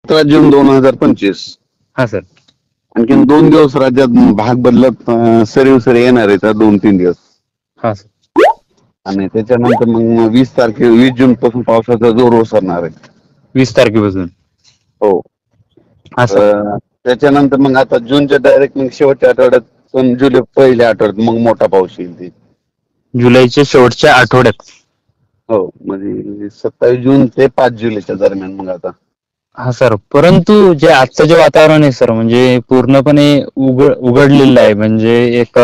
17 जून 2025. हा सर. आणखीन 2 दिवस राज्यात भाग बदलत सरी येणार आहेत 2-3 दिवस. हा सर. आणि त्याच्यानंतर मग 20 जून पासून पावसाचा जोर ओसरणार आहे. 20 तारखेपासून. हो. हा सर. त्याच्यानंतर मग आता जूनच्या डायरेक्ट मग शेवटच्या आठवड्यात पण जुलै पहिल्या आठवड्यात मग मोठा पाऊस येईल ते. जुलैच्या शेवटच्या आठवड्यात. हो, म्हणजे 27 जून ते 5 जुलैच्या दरम्यान मग आता. हा सर, परंतु जे आजचं जे वातावरण आहे सर, म्हणजे पूर्णपणे उघडलेलं आहे. म्हणजे एक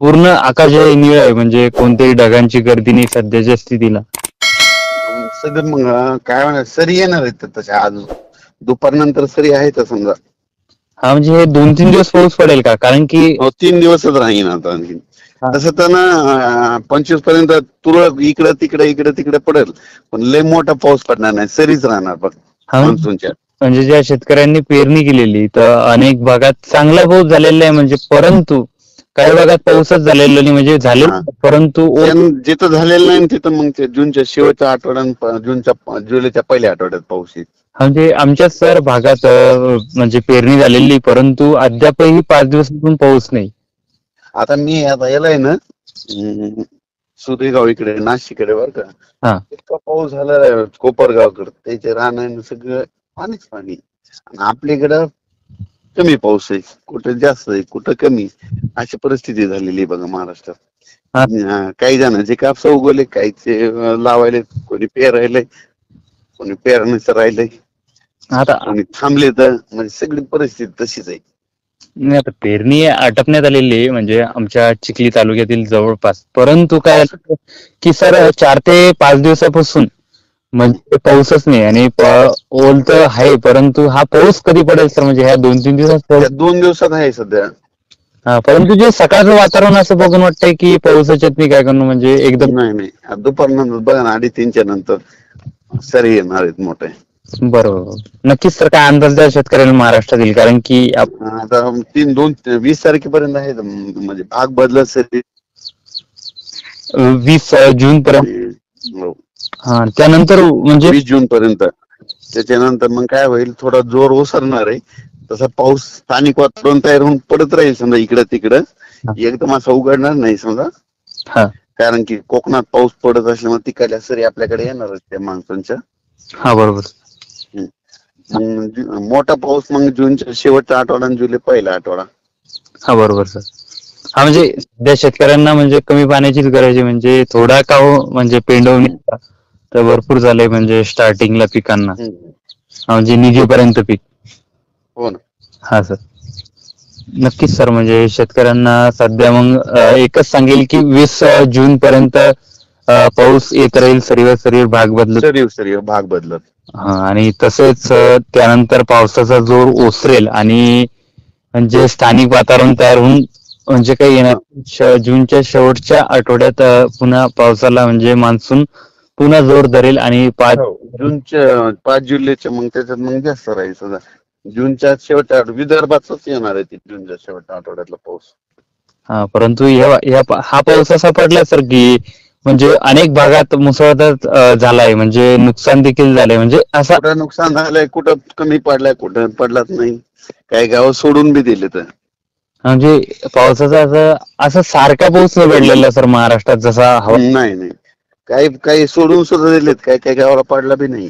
पूर्ण आकाश हे निळ आहे, म्हणजे कोणत्याही ढगांची गर्दी नाही सध्याच्या स्थितीला. सगळं मग काय म्हणा सरी येणार आहेत तशा आज दुपारनंतर सरी आहे समजा. हा, म्हणजे हे 2-3 दिवस पाऊस पडेल का? कारण की 3 दिवसच राहीन आता आणखी. तसं तर ना 25 पर्यंत तुरळक इकडे तिकडे पडेल, पण लय मोठा पाऊस पडणार नाही, सरीच राहणार फक्त मान्सूनच्या. म्हणजे ज्या शेतकऱ्यांनी पेरणी केलेली तर अनेक भागात चांगला पाऊस झालेला आहे, म्हणजे परंतु काही भागात पाऊसच झालेला नाही, म्हणजे झाले परंतु जिथं झालेलं नाही तिथं मग ते जूनच्या शेवटच्या आठवड्यात जुलैच्या पहिल्या आठवड्यात पाऊस येईल. म्हणजे आमच्या सर भागात म्हणजे पेरणी झालेली, परंतु अद्यापही 5 दिवसातून पाऊस नाही. आता मी आता यालाय ना सुदेगाव इकडे नाशिकडे बरं का, इतका पाऊस झाला कोपरगावकडे, त्याचे रान सगळं पाणीच पाणी. आणि आपल्याकडं कमी पाऊस आहे, कुठं जास्त आहे कुठं कमी, अशी परिस्थिती झालेली बघा महाराष्ट्रात. काही जणांचे कापस उगवले, काहीचे लावायले, कोणी पेरायलंय, कोणी पेरणीचं राहिलंय, कोणी थांबले. तर म्हणजे सगळी परिस्थिती तशीच आहे. नाही, आता पेरणी आटपण्यात आलेली आहे म्हणजे आमच्या चिखली तालुक्यातील जवळपास, परंतु काय की सर 4 ते 5 दिवसापासून म्हणजे पाऊसच नाही. आणि ओल तर आहे, परंतु हा पाऊस कधी पडेल सर? म्हणजे ह्या 2-3 दिवसात 2 दिवसात आहे सध्या. परंतु जे सकाळचं वातावरण असं बघून वाटतंय की पावसाच्यात नाही काय करणं, म्हणजे एकदम नाही दुपारनंतर बघा ना 2:30च्या नंतर सरी येणार आहेत मोठे. बरोबर, नक्कीच सर. काय अंदाज द्या शेतकऱ्यांना महाराष्ट्रातील? कारण की आता 20 तारखेपर्यंत आहे, म्हणजे भाग बदलत सरी 20 जून पर्यंत. हा, त्यानंतर म्हणजे 20 जून पर्यंत. त्याच्यानंतर मग काय होईल, थोडा जोर ओसरणार आहे. तसा पाऊस स्थानिक वातावरण तयार होऊन पडत राहील समजा इकडं तिकडं, एकदम असं उघडणार नाही समजा. कारण की कोकणात पाऊस पडत असल्यामुळे तिकडल्या सरी आपल्याकडे येणारच त्या मान्सूनच्या. हा, बरोबर. मोठा पाऊस मग जूनच्या शेवटचा आठवडा आणि जुलै पहिला आठवडा. हा, बरोबर सर. हा, म्हणजे त्या शेतकऱ्यांना म्हणजे कमी पाण्याचीच गरज आहे, म्हणजे थोडा का हो म्हणजे पेंडवणी तर भरपूर झालंय, म्हणजे स्टार्टिंगला पिकांना म्हणजे निघेपर्यंत पीक. हो ना. हा सर, नक्कीच सर. म्हणजे शेतकऱ्यांना सध्या मग एकच सांगेल की 20 जून पर्यंत पाऊस येत राहील, सरीवर भाग बदलत. आणि तसेच त्यानंतर पावसाचा जोर ओसरेल आणि म्हणजे स्थानिक वातावरण तयार होऊन म्हणजे काही येणार जूनच्या शेवटच्या आठवड्यात पुन्हा पावसाला म्हणजे मान्सून पुन्हा जोर धरेल. आणि 5 जुलैच्या मग त्याच्यात मग जास्त राहील सध्या. जूनच्या शेवटच्या विदर्भातच येणार आहे जूनच्या शेवटच्या आठवड्यातला पाऊस. हा, परंतु हा पाऊस असा पडला सर की म्हणजे अनेक भागात मुसळधार झालाय, म्हणजे नुकसान देखील झालंय. म्हणजे असं कुठं नुकसान झालंय, कुठं कमी पडलाय, कुठं पडलाच नाही. काही गाव सोडून बी दिले. तर म्हणजे पावसाचा असं सारखा पाऊस नाही पडलेला सर महाराष्ट्रात जसा हवा. नाही काही सोडून सुद्धा दिलेत, काही गावाला पडला बी नाही.